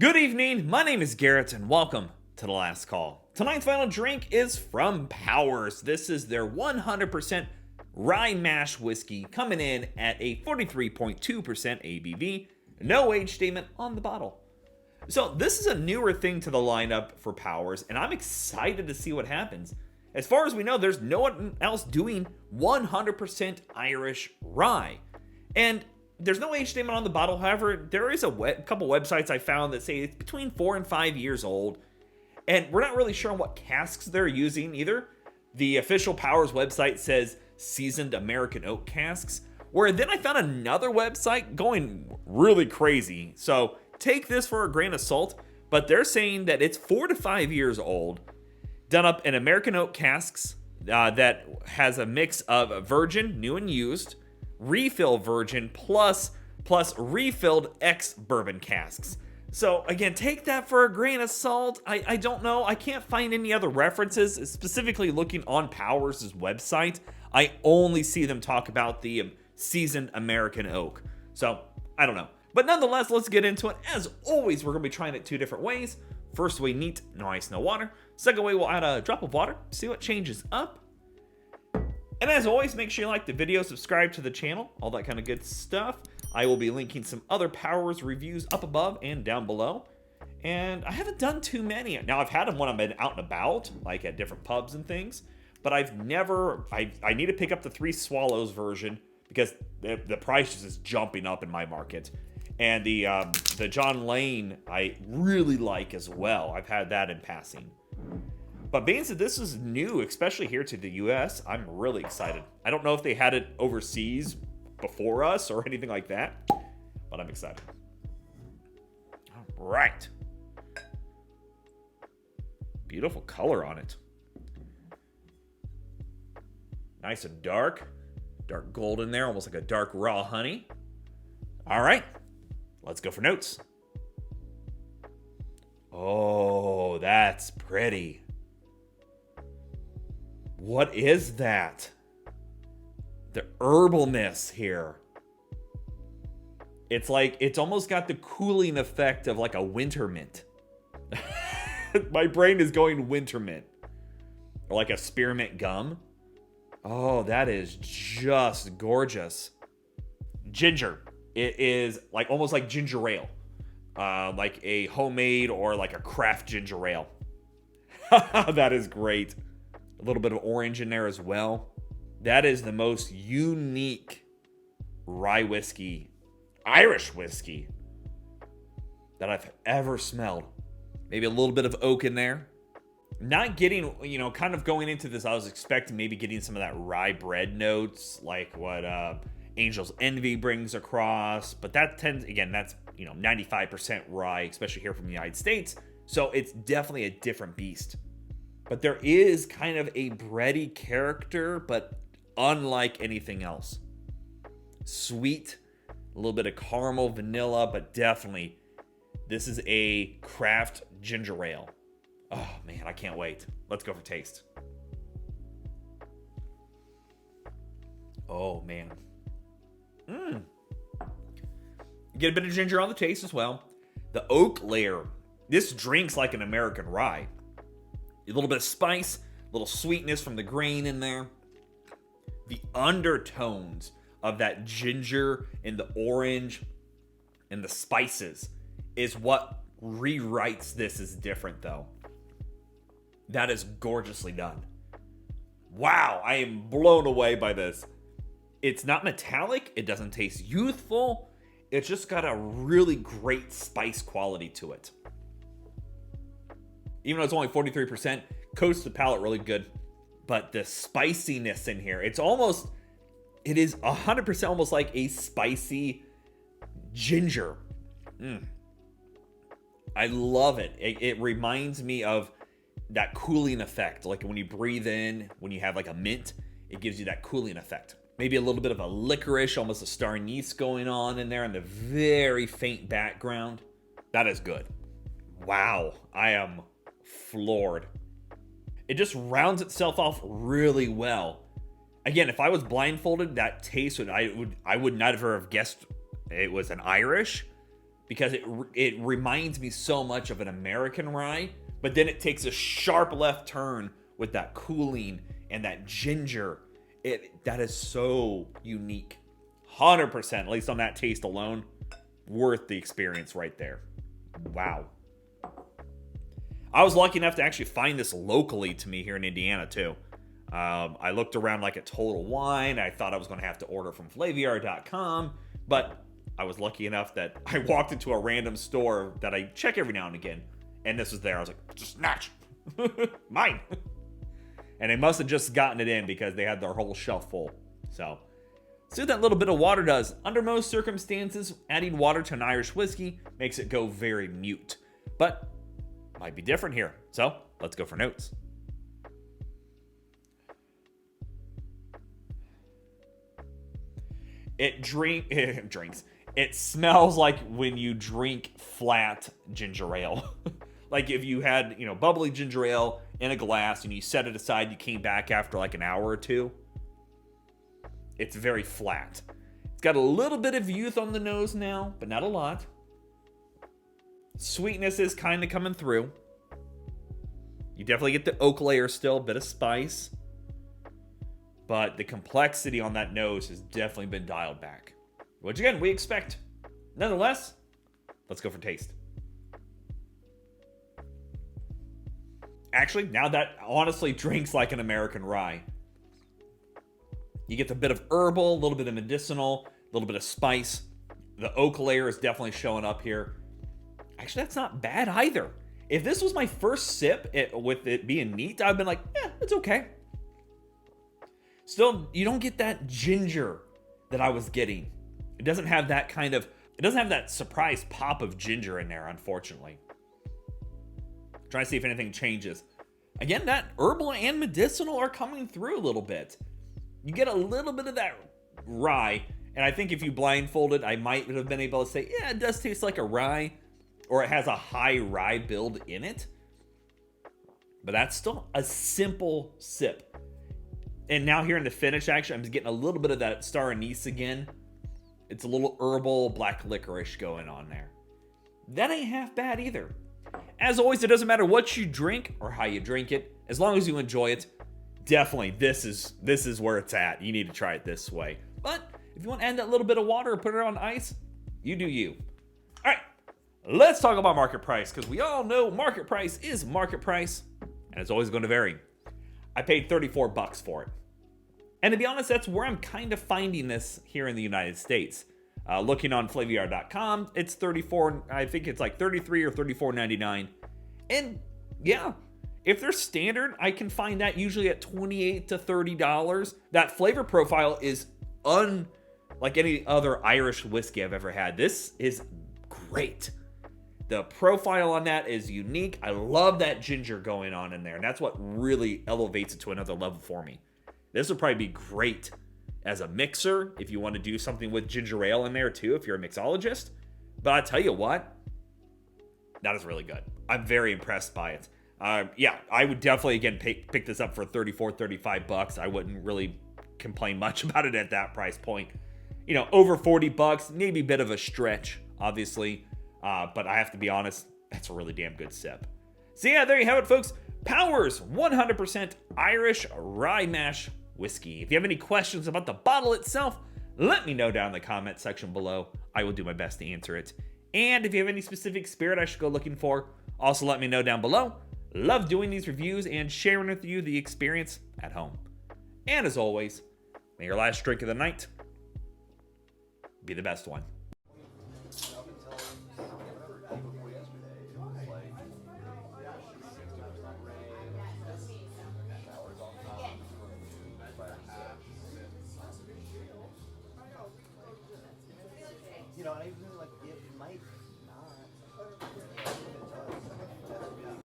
Good evening, my name is Garrett and welcome to The Last Call. Tonight's final drink is from Powers. This is their 100% rye mash whiskey coming in at a 43.2% ABV, no age statement on the bottle. So this is a newer thing to the lineup for Powers and I'm excited to see what happens. As far as we know, there's no one else doing 100% Irish rye. And there's no age statement on the bottle. However, there is a couple websites I found that say it's between 4 and 5 years old. And we're not really sure on what casks they're using either. The official Powers website says seasoned American oak casks, where then I found another website going really crazy. So take this for a grain of salt, but they're saying that it's 4 to 5 years old, done up in American oak casks that has a mix of virgin, new and used, refill virgin plus refilled ex-bourbon casks. So again, take that for a grain of salt. I don't know. I can't find any other references, specifically looking on Powers' website. I only see them talk about the seasoned American oak. So I don't know. But nonetheless, let's get into it. As always, we're going to be trying it two different ways. First way, neat, no ice, no water. Second way, we'll add a drop of water, see what changes up. And as always, make sure you like the video, subscribe to the channel, all that kind of good stuff. I will be linking some other Powers reviews up above and down below. And I haven't done too many. Now, I've had them when I've been out and about, like at different pubs and things. But I've never, I need to pick up the 3 Swallows version because the price is just jumping up in my market. And the John Lane, I really like as well. I've had that in passing. But being that this is new, especially here to the US, I'm really excited. I don't know if they had it overseas before us or anything like that, but I'm excited. All right. Beautiful color on it. Nice and dark. Dark gold in there, almost like a dark raw honey. All right, let's go for notes. Oh, that's pretty. What is that? The herbalness here. It's like, it's almost got the cooling effect of like a winter mint. My brain is going winter mint. Or like a spearmint gum. Oh, that is just gorgeous. Ginger. It is like almost like ginger ale. Like a homemade or like a craft ginger ale. That is great. A little bit of orange in there as well. That is the most unique rye whiskey, Irish whiskey, that I've ever smelled. Maybe a little bit of oak in there. Not getting, kind of going into this, I was expecting maybe getting some of that rye bread notes, like what Angel's Envy brings across. But that tends, again, that's, 95% rye, especially here from the United States. So it's definitely a different beast. But there is kind of a bready character, but unlike anything else. Sweet, a little bit of caramel, vanilla, but definitely this is a craft ginger ale. Oh man, I can't wait. Let's go for taste. Oh man. Get a bit of ginger on the taste as well. The oak layer. This drinks like an American rye. A little bit of spice, a little sweetness from the grain in there. The undertones of that ginger and the orange and the spices is what rewrites this as different though. That is gorgeously done. Wow, I am blown away by this. It's not metallic, it doesn't taste youthful. It's just got a really great spice quality to it. Even though it's only 43%, coats the palate really good. But the spiciness in here, it is 100% almost like a spicy ginger. I love it. It reminds me of that cooling effect. Like when you breathe in, when you have like a mint, it gives you that cooling effect. Maybe a little bit of a licorice, almost a star anise going on in there in the very faint background. That is good. Wow, I am floored. It just rounds itself off really well. Again, if I was blindfolded, that taste I would not have guessed it was an Irish, because it reminds me so much of an American rye, but then it takes a sharp left turn with that cooling and that ginger. That is so unique. 100%, at least on that taste alone, worth the experience right there. Wow. I was lucky enough to actually find this locally to me here in Indiana too. I looked around like at Total Wine. I thought I was going to have to order from Flaviar.com, but I was lucky enough that I walked into a random store that I check every now and again, and this was there. I was like, just snatch. Mine. And they must have just gotten it in because they had their whole shelf full. So, see what that little bit of water does. Under most circumstances, adding water to an Irish whiskey makes it go very mute. But, might be different here. So, let's go for notes. It drinks. It smells like when you drink flat ginger ale. Like if you had, bubbly ginger ale in a glass and you set it aside, you came back after like an hour or two. It's very flat. It's got a little bit of youth on the nose now, but not a lot. Sweetness is kind of coming through. You definitely get the oak layer still, a bit of spice. But the complexity on that nose has definitely been dialed back. Which again, we expect. Nonetheless, let's go for taste. Actually, now that honestly drinks like an American rye. You get a bit of herbal, a little bit of medicinal, a little bit of spice. The oak layer is definitely showing up here. Actually, that's not bad either. If this was my first sip, with it being neat, I've been like, yeah, it's okay. Still, you don't get that ginger that I was getting. It doesn't have that surprise pop of ginger in there, unfortunately. Trying to see if anything changes. Again, that herbal and medicinal are coming through a little bit. You get a little bit of that rye, and I think if you blindfolded, I might have been able to say, yeah, it does taste like a rye, or it has a high rye build in it. But that's still a simple sip. And now here in the finish, actually, I'm just getting a little bit of that star anise again. It's a little herbal black licorice going on there. That ain't half bad either. As always, it doesn't matter what you drink or how you drink it. As long as you enjoy it, definitely this is where it's at. You need to try it this way. But if you want to add that little bit of water or put it on ice, you do you. All right, let's talk about market price, because we all know market price is market price, and it's always going to vary. I paid $34 for it. And to be honest, that's where I'm kind of finding this here in the United States. Looking on Flaviar.com, it's $34. I think it's like $33 or $34.99. And yeah, if they're standard, I can find that usually at $28 to $30. That flavor profile is unlike any other Irish whiskey I've ever had. This is great. The profile on that is unique. I love that ginger going on in there, and that's what really elevates it to another level for me. This would probably be great as a mixer if you want to do something with ginger ale in there too, if you're a mixologist. But I tell you what, that is really good. I'm very impressed by it. Yeah, I would definitely, again, pick this up for $34, $35. I wouldn't really complain much about it at that price point. Over $40, maybe a bit of a stretch, obviously. But I have to be honest, that's a really damn good sip. So yeah, there you have it, folks. Powers 100% Irish rye mash whiskey. If you have any questions about the bottle itself, let me know down in the comment section below. I will do my best to answer it. And if you have any specific spirit I should go looking for, also let me know down below. Love doing these reviews and sharing with you the experience at home. And as always, may your last drink of the night be the best one.